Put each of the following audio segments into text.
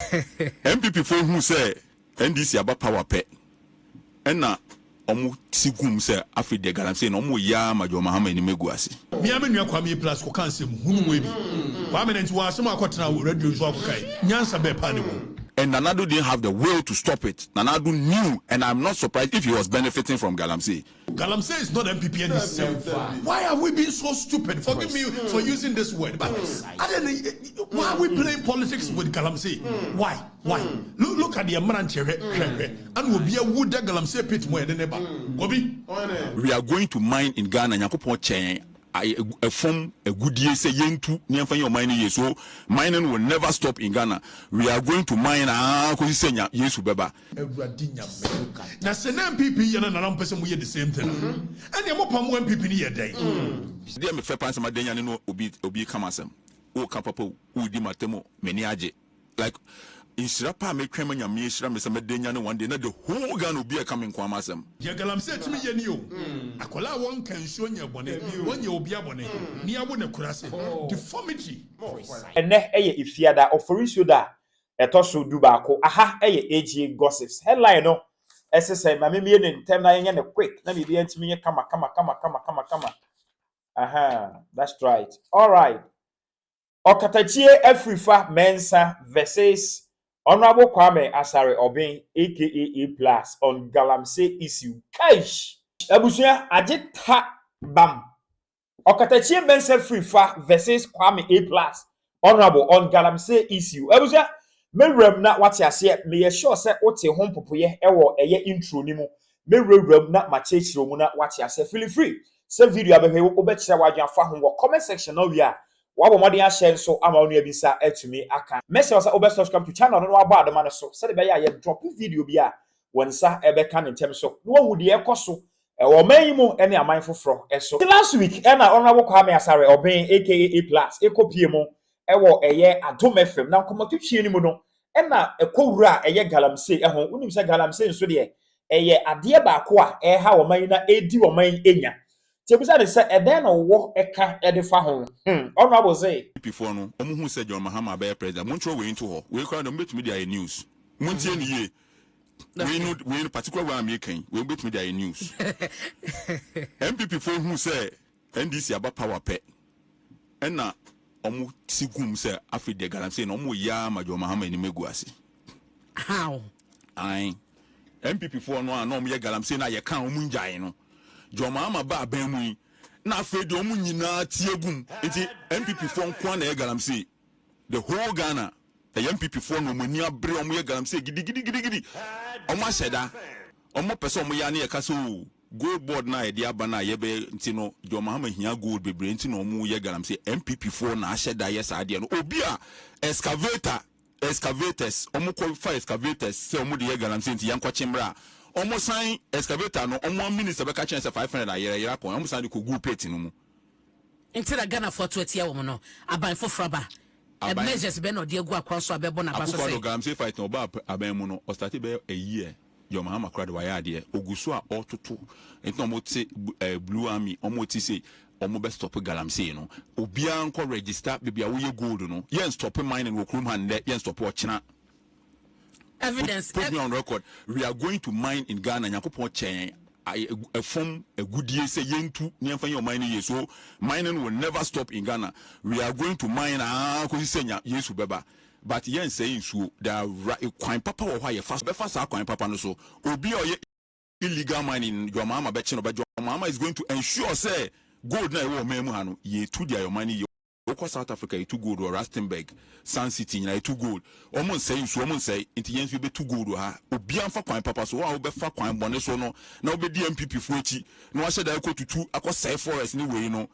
MPP for who say NDC about power pet. And now omu sigum say afi de Galamsey no omu ya majo Mahama ni meguasi. Me amenu Kwame plus ko kan sem hunu we bi. Kwame nti wa asem akotena radio so akokai. Nyansa be pa ne wo. And Nanado didn't have the will to stop it. Nanado knew, and I'm not surprised if he was benefiting from Galamsey. Galamsey is not MPP and itself. Why are we being so stupid? Forgive me for using this word, but why are we playing politics with Galamsey? Why? Look at the Amaranche and will be a wood that Galamsey pit more than ever. We are going to mine in Ghana. Nyankopon chen a form a good year say yentu niamfa your mining year, so mining will never stop in Ghana. We are going to mine kusenya yesu beba. Na se na MPP yana na person we the same thing. And your mopam MPP ni ye day. Dey me fe panse ma denya no obi kamasem. O kapapa o di matemo meni age. Like Inshirapa me kwema nyame Inshira me se medenya ne one day na the whole Ghana obi e coming kwa masem. Ye Galamsey timi ye ni o. Akola won kan sho nya bone, won ye obi abone. Ni abo ne kurase. Deformity. Ene eye ifiada oforiso da etoso du ba ko. Aha eye AG gossips. Headline no SSI ma me me ne ntem na ye ne quick. Na me bi antimi ye kama. Aha, that's right. All right. Okatakyie Afrifa Mensa versus Honorable Kwame Asare Obin aka A+ on Galamsey issue. Kaish Abusia Ajita Bam. Okatakyie Mensa Afrifa versus Kwame A+ Honorable on Galamsey issue. Abusia me rem na what ya say me sure say ote hom popoye ewo eye intro ni mu. Me rem na ma chechiro mu na what ya say feel free. Say video abehwe wo be kire wadwan fa ho comment section no wi a wabo modern share so ama onu ebisa etumi aka message say obe subscribe to channel no aba adoma no so say be ya ye drop video bi a wonsa ebe ka ntem so no hu de ekoso e wo manyimu ene aman foforo eso last week na Honorable Kwame Asare Obin aka A+ ekopie mu e wo eye Adom FM na komotutwie ni mu no na ekowura eye Galamsey ho unim say Galamsey nso de eye ade ba ko a ha wo man na edi wo man enya Tebisa de say eden no wo eka edifa ho Honorable say before no omu hu say John Mahama be president montro we into ho we crowd betumi dia news montie ni ye we particular one American we betumi dia news MPP for who say NDC about power pet na omu sigum say afi de Galamsey no omu ya ma John Mahama ni meguasi how ai MPP for no na omu ye Galamsey na ye kan omu njae no John Mahama ba abemu na afedi omu nyina tiegum enti MPP for nko na ye Galamsey the whole Ghana the MPP for no mani abre omu ye Galamsey gidi omu asheda omu pese omu ya na ye kaso gold board na ye dia ba na ye be enti no John Mahama hia gold bebre enti no omu ye Galamsey MPP for na asheda ye sa de no obi a excavators omu qualify excavators se omu de ye Galamsey enti yankwa chimra almost sign excavator no almost minister be catch 500 a year ko almost sign ko group plate no mu enti Ghana for 20 year wo no aban foforo ba e measures be no de agu akwa so abebo na ba so say Galamsey fight no ba aban mu no o start be a year your Mahama crowd wa ya de oguso a ototo enti no mo ti blue army o mo ti say o mo be stop Galamsey no obia nko register bibia wo ye gold no yen stop mining wo krum han yen stop o china evidence put me on record. We are going to mine in Ghana. Nyankopon chen a form a good year say yentu niamfa your mining year, so mining will never stop in Ghana. We are going to mine kusenya yesu beba. But yen saying so there kwine papa or why fast be fast kwine papa no so obi or illegal mining your mama bet no, but your mama is going to ensure say gold na e wo memu ha no ye tu dia your mining Oko South Africa e 2 gold or Rustenburg Sun City na e 2 gold omon say so omon say inti yensu be 2 gold ha obi amfa kwan papa so wa be fa kwan bone so no na obe di MPP fu echi na wa sheda ko tutu akosai forest ni we no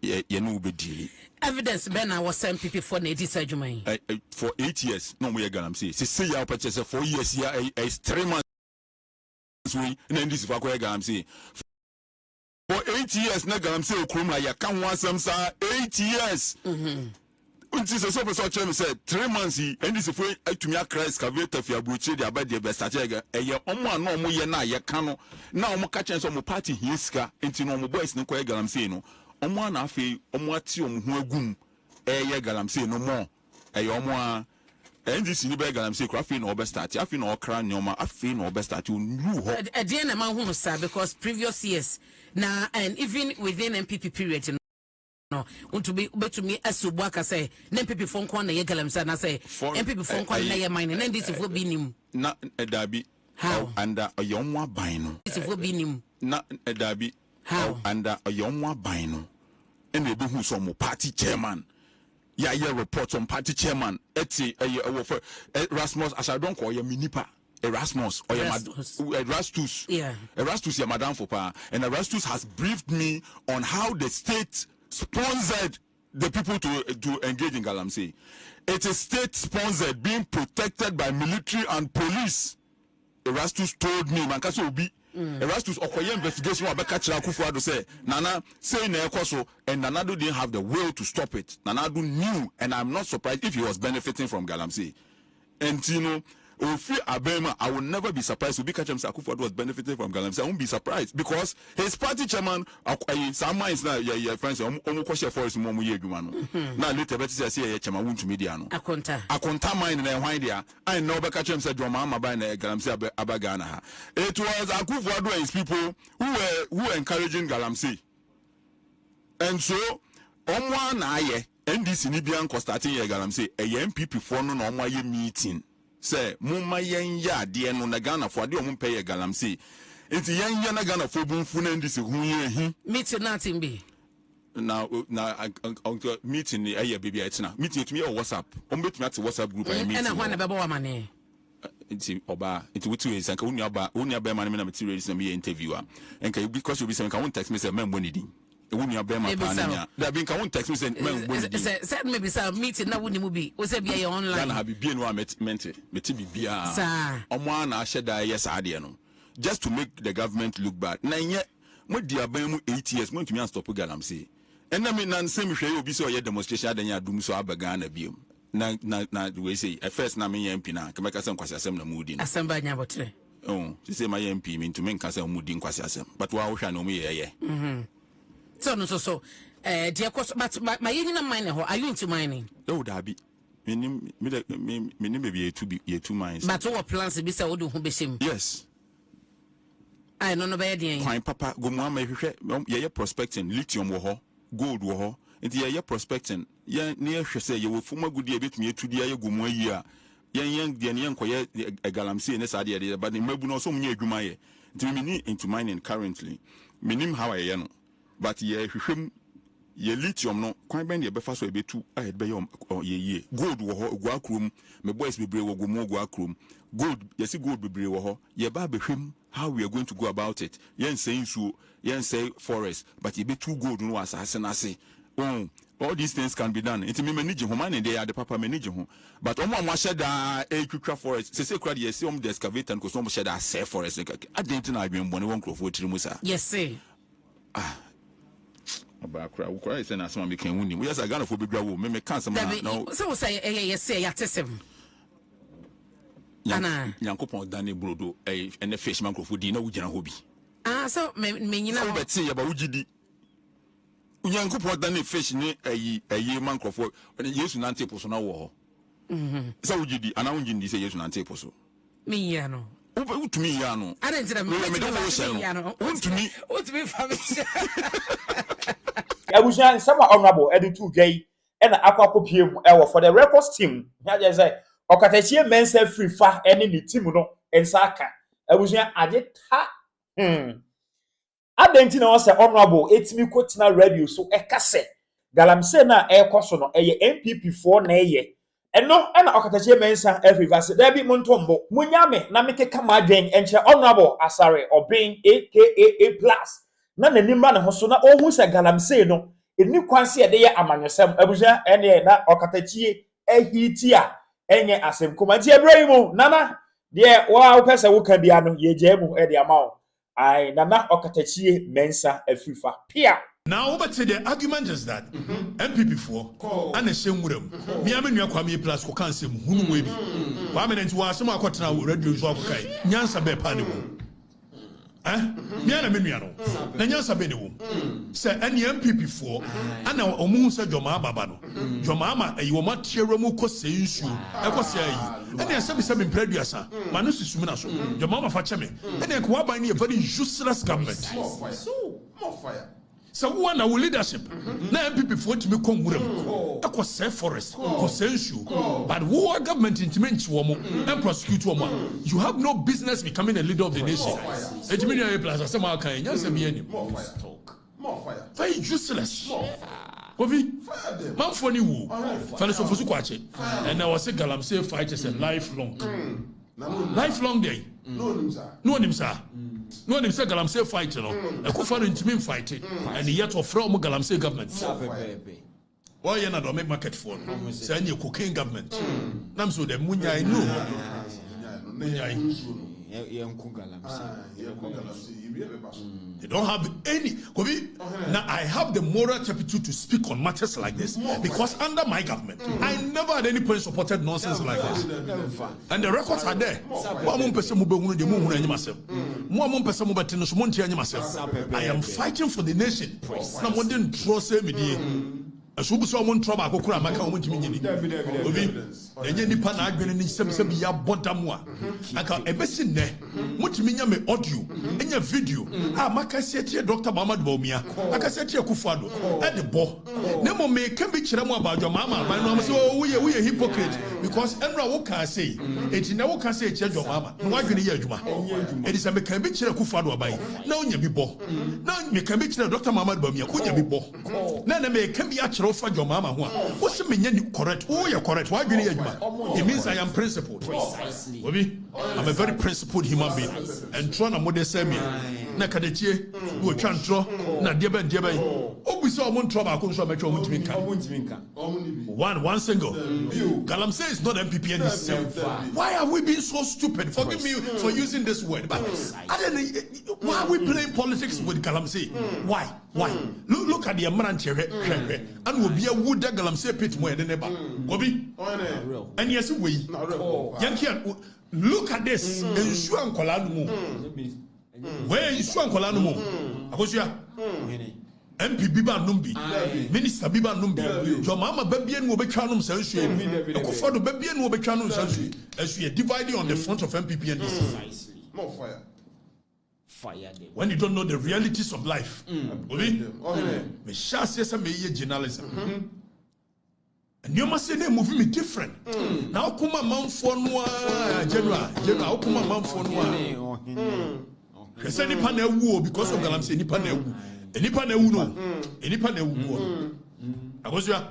ye no obe di evidence be na was MPP for na edisa adwuman for 8 years no mo ye Galamsey say ya purchase 4 years ya is 3 months we na ndisi fa ko ye Galamsey for 8 years na Galamsey okroma ya kan ho asem sa 8 years unti so person tell me say 3 months and this for atumi akra excavator fi abuchi de abade be start eye omo ana omo ye na ye kan no na omo ka chen so omo party hiska enti no omo boys ni ko ye Galamsey no omo ana afi omo ati omo ho agum ye Galamsey no mo omo a NDC ni be Galamsey Krafi no be start afi no okra nyoma afi no be start new ho dey na man hu sir because previous years now and even within NPP period no want to be asubu aka say NPP phone call na ye Galamsey na say NPP phone call na ye mine na NDC fo bi nim na dabi how under oyonwa ban no NDC fo bi nim na dabi how under oyonwa ban no and ebi hu some party chairman yeah report on party chairman Erasmus as I don't call you minipa Erasmus or Erastus Erastus ya madam for pa and Erastus has briefed me on how the state sponsored the people to engage in Galamsey. It is state sponsored, being protected by military and police. Erastus told me mankasi obi Erastus okoye investigation abeka kira Akufo-Addo say Nana say na ekoso and Nanado didn't have the will to stop it. Nanado knew, and I'm not surprised if he was benefiting from Galamsey. And you know, Ofi Abema, I will never be surprised. Obi Kachem say Akufo-Addo was benefiting from Galamsey. I won't be surprised because his party chairman, Sama is now your friends. Omo forest mo ye adwuma no. Now later better say ye chairman won to media no. Akonta mine na hwan dia. I know Obi Kachem say Mahama by na Galamsey abagana ha. It was Akufo-Addo and his people who were encouraging Galamsey. And so omwa na aye NDC ni bia nko starting ye Galamsey e NPP for no na omwa ye meeting. Say mumma yen ya de no na Ghana for de ompe ye Galamsey enti yen ya na Ghana for bunfu na ndisi hu ye hi meeting nothing be na meeting ni aye baby etina meeting to me on WhatsApp ombetumi at WhatsApp group and meeting na hwan na beba wa mane enti oba enti wutu e sanka unu aba man me na material na me interviewer enka because you be saying ka won text me say membo ni din ewunu abema pananya da bin ka won text me say membo ni din say maybe say meeting na woni mu bi o say bia ye online na have bia no meti bibia omo na aheda yes ade no just to make the government look bad na nye mo di aban mu 8 years mo ntumi stop Galamsey enna me na nsem hwe obi say o ye demonstration adanya adum so abaga na biom na we say at first na me MP na kemeka say nkwasi asem na mudi asamba nya botre say my MP me ntumi nka say mudi nkwasi asem but wa hwa na o me ye so dear course but my union mine are you into mining no dabi menim baby ye two mines but what plans be say odu ho behim yes I no be dey kwan papa go mu ama hwehwe ye prospecting lithium wo ho gold wo ho enti ye prospecting ye ne hwe say ye wo fuma gudi e betumi etudi ye go mu ayi a yen de ne yenkoye Galamsey ne sade ye but mabu no so mu nya adwuma ye enti me ni into mining currently menim how I ye no but ye hwehwem ye lithium no kwan ben ye befa so e betu a be ye gold wo ho gu akrom me boys bebre wo go mu gu akrom gold ye see gold bebre wo ho ye ba behwem how we are going to go about it yen say nsuo yen say forest but ye betu gold no asase na se all these things can be done it me manage ho man dey ade papa manage ho but omo sheda twitwa forest se kura ye see the excavator ko so omo sheda say forest adent na adwen bone won krofo tirimu sa yes say Abakra ukura ise na asema mekan wuni yes I Ghana for bedwa wo me kan sama no so say yes say yatesem ana Nyankopon dane brodo ene fish man krofo di na wugina ho bi so me nyina ho beti ya ba wugidi Nyankopon dane fish ni ayi man krofo Yesu nante poso na wo ho so wugidi ana wugindi say Yesu nante poso me ya no utumi ya no I didn't tell me don't know say utumi family Eugenia sama honorable editu dwai na akwakopie mu ewo for the records team ya je say Okatakyie Afrifa ene ni team no ensa aka Eugenia age ta adenti na wose honorable etimi kotina radio so Kasɛ Galamsey na ekoso no eye NPP 4 na eye eno na Okatakyie Afrifa se da bi montombo munyame na mekeka madwen enche honorable asare obin aka na nanimba ne ho so na ohun se Galamsey no eni kwanse ye de ye amanyosem abuja ene na Okatakyie ahiti a enye asem komanti ebrahim nana de wa opese wo ka bia no ye jemu e de amawo ai nana Okatakyie Afrifa pia. Now, but the argument is that NPP4 and a shame with them. Me, I'm in your Kwame Plus, who can't say who may be. 1 minute was some of radio. Nyansa be panic. Miana Minuano, Nanya Sabene, say any NPP for, and now Omusa Joma Babano, Jomama, you want Cheromo Cosseus, I was saying, and there are some Preduasa, Manus Suminaso, Jomama Fachame, and then Kwabani a very useless government. More fire. So one our leadership. Now NPP for to me come with them. I was say forest, consensual. But who are government intimate woman and prosecute woman? You have no business becoming a leader of the nation. It means you plus some kind. Yes, more fire. More fire. Very useless. Kofi, man for you. Fellows of Fusukwache. And I was say Galamsey fight is a lifelong. Lifelong day. No, Nimsa. No, they said Galamsey fight, you know. A Kufan intimate fighting, and yet of from Galamsey government. Why you not make market for? Send your cocaine government. Namso the Munya I know. They don't have any. Now I have the moral turpitude to speak on matters like this because under my government, I never at any point supported nonsense like this. And the records are there. I am fighting for the nation. Asubu so won trouble akokura maka o mutimi nyini obi enye nipa na adwene ni sem ya bodam a aka ebesi ne mutimi nya me audio enya video a maka setie Dr. Mahama Baumia aka setie Kufuado e de bo ne mo me kan bi kire mo abadwo mama ban no so we hypocrite because enra wo kan say enti na wo kan say kire dwo mama no adwene ye adwuma edi se me kan bi kire Kufuado abai na onya bi bo na me kan bi kire Dr. Mahama Baumia onya bi bo na me kan bi a for your mama who was correct. Oh, you're correct. Why do you it means I am principled. Precisely. I'm a very principled human being. And Trona Mode Semi, Nakadeche, who chantro, Nadiaba Diaba. Oh, we saw one trouble. I couldn't show my one single. Galamsey is not NPP and why are we being so stupid? Forgive me for using this word, but I don't know why are we playing politics with Galamsey? Why? Look at the Amarante and will be a wood that Galamsey pit more than ever. And yes, we Yankee. Look at this. Ensure and Colano. Where is Swan Colano? Akosia MP Biba Numbi, Minister Biba Numbi, your mama Babian will be Chanum Sansu, a Kufado Babian will be Chanum Sansu, as we are dividing on the front of MPP and this. More fire. When you don't know the realities of life, me shall say some journalism. And you must say they move me different. Now come a man for noir, General, come a man for noir. Kasi nipa na ewu because of Galamsey nipa na ewu. Nipa na ewu no. Nipa na ewu. Akosia.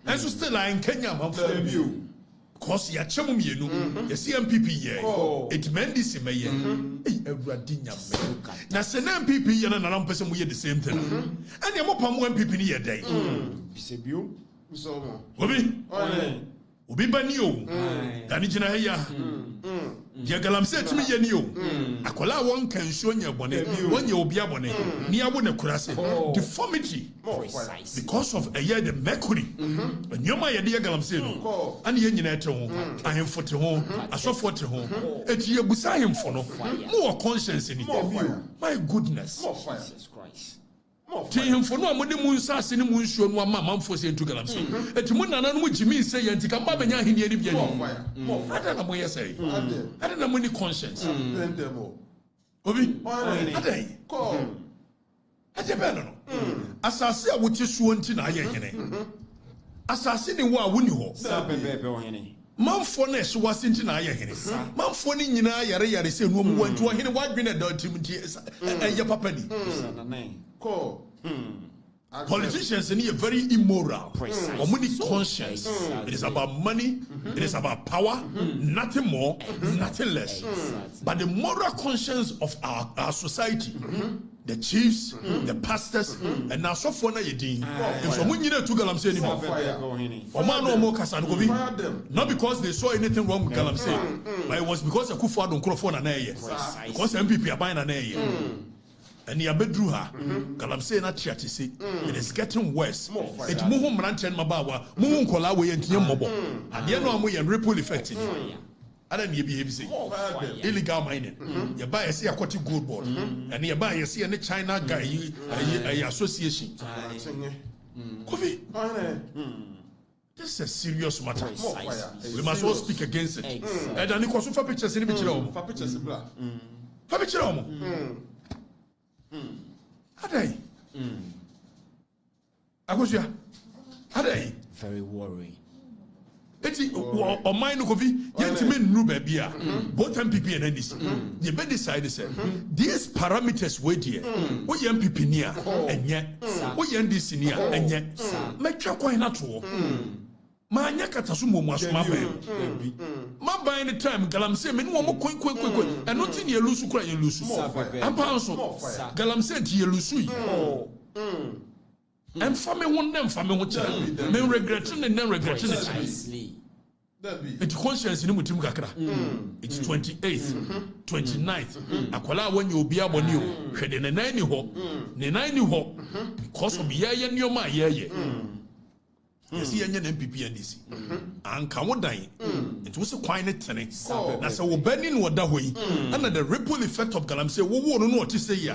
Enso still in Kenya man for you. Because ya chemu mienu. Ya MPP ye. It mendi se me ye. Ewurade nyame. Na se na MPP ye na na mpese mu ye the same thing. And ya mo pamu MPP ni ye dai. Bisebio. Obi bani o dani jina heya dia Galamsey timi ye ni o akola won kan so nya bone wonye obi abone ni abo ne kurase deformity because of a year the mercury nyoma ye de Galamsey no ani ye nyina ete ho ahemfo te ho asofo te ho eti ye busa ahemfo no mo conscience ni my goodness Jesus Christ Tim for no amode mu nsase ne mu nsuo no ama manfo se ntu Galamsey eti mu nana no mu jimi se ye ntika mba benya ahini ani bia ni ada na mo ye say ada na mo ni conscience obi ada ade be no asase a wote suo nti na aye hene asase ni wo a woni ho sa bebe ho hene manfo na so wase nti na aye hene manfo ni nyina yare se no mu wantu hene wadwene da tim nti eye papa ni Politicians are very immoral. Money conscience. It is about money. It is about power. Nothing more, nothing less. But the moral conscience of our society, the chiefs, the pastors, and now so far yedin. If someone need to Galamsey anymore, not because they saw anything wrong with Galamsey, but it was because of Kufuado and Krofon and because MPP are buying an and ya bedru ha Galamsey na chiatisi it is getting worse it muhu mranten mabawa muhu nkola we yentie mmobo ade no amu ye ripple effect Ada ne behave say illegal mining. You buy a see a gold board. And you buy a see a China guy association. Kofi. This is a serious matter. We must all speak against it. And then you for pictures in the picture. For pictures in black. For picture. Adai. Agosia. Adai. Very worrying. Eti o mind kofi yentime nru ba bia both MPP and NDC they be decide say these parameters we there wo MPP ni a enye wo NDC ni a enye metwa kwan na to ma anya kataso momu asoma ma ban the time Galamsey me no mo kwen eno ti ne elusu kura ye lusu ampa nso Galamsey ti ye lusu yi and family one them family one child. Men regretting and then regretting it. It's conscience in mutim kakra. It's 28th, 29th. Akwala when you be abon you. Hwede ne nine ho. Ne nine ho. Because of ye nyoma ye. Yes, ye NPP and DC. And come dying. It was a quiet tenant. That's a burning what that way. And the ripple effect of Galamsey. We won't know what to say.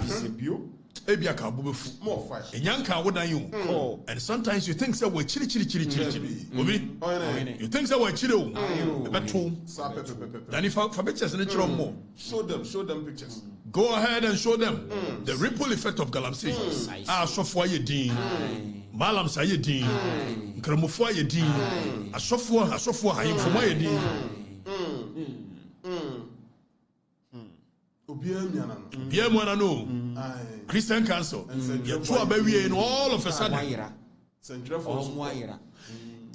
Ebiaka bubefu more fire enyanka wodan you and sometimes you think say we chiri obi you think say we chiri o beto then if for pictures in the more show them pictures go ahead and show them the ripple effect of Galamsey asofo ayedin malam sayedin nkremofo ayedin asofo hayimfo ayedin Obiara no Christian Council. You two are in all of a sudden.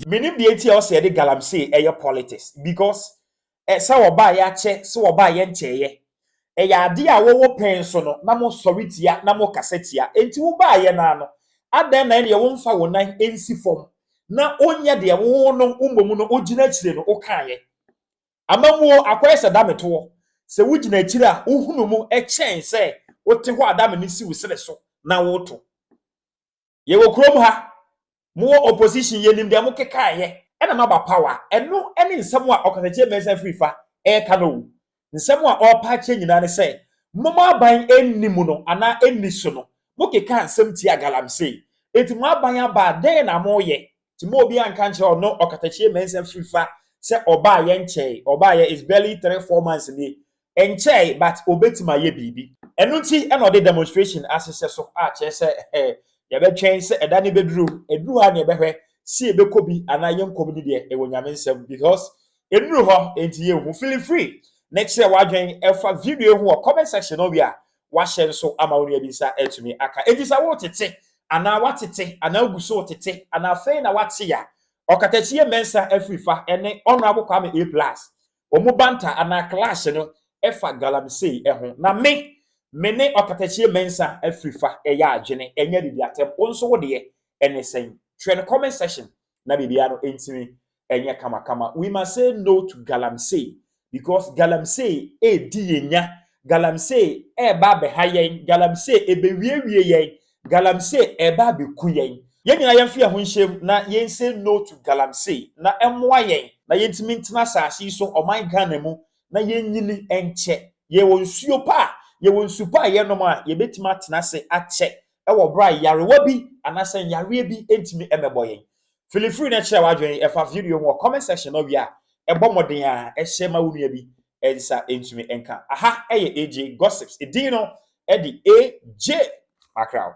Meaning the ATL said the Galamsey air politics because so buy ya che so buy yen che ya dia wo pen so no na mo soritia na mo kasetia enti wo buy ye na no adan na ye wo mfa wo nan ensi form na onye de wo no umbomu no ogina chire no o kan ye amamuo akwese dameto se wugina chire a uhunu mu echen se wote ho adam ni si wusere so na woto ye wo krom ha mo opposition ye nim de mo keka ye ena maba power eno ene nsem a Okatakyie Afrifa e ka no nsem a opa che nyina ne se momo aban ennimu no ana enni so no mo keka nsem ti Galamsey enti mo aban aba den na mo ye ti mo obi anka nche no Okatakyie Afrifa se oba ye nche oba ye is barely 3-4 months ni enche but obetima ye bibi enunti eno de demonstration asese so a che se ye be twen se edane beduru ha ne behwe si ebekobi ana ye nkom ni de ewonyame nsem because enuru ho enti ye hu feel free next year wadwen efa video hu comment section obi a wa share so ama woni abisa etumi aka edisa wo tete ana watete ana uguso tete ana fe na wate ya Okatakyie Afrifa ene honorable Kwame A+ omu banta ana clash no efa Galamsey eho na me ne Okatakyie Afrifa eya adwene enya didi atem onso wo de ene sen twen comment section na bibia no entimi enya kama we must say no to Galamsey because Galamsey di yenya Galamsey ba be hayen Galamsey be wiewie yen Galamsey ba be kuyen yenyina yemfi ahonhyem na yense no to Galamsey na emwa yen na yentimi ntina saasi so oman Ghana mu na yenyini enche ye wonsuo pa ye wonsupa ye no ma ye betima tena se ache ewo bra yarewa bi anasen yare bi entimi emeboyen feel free na share wadwen efa video mo comment section no bia ebomoden a ehye ma wunua bi ensa entimi enka aha eye AJ gossips edin no e di AJ Macron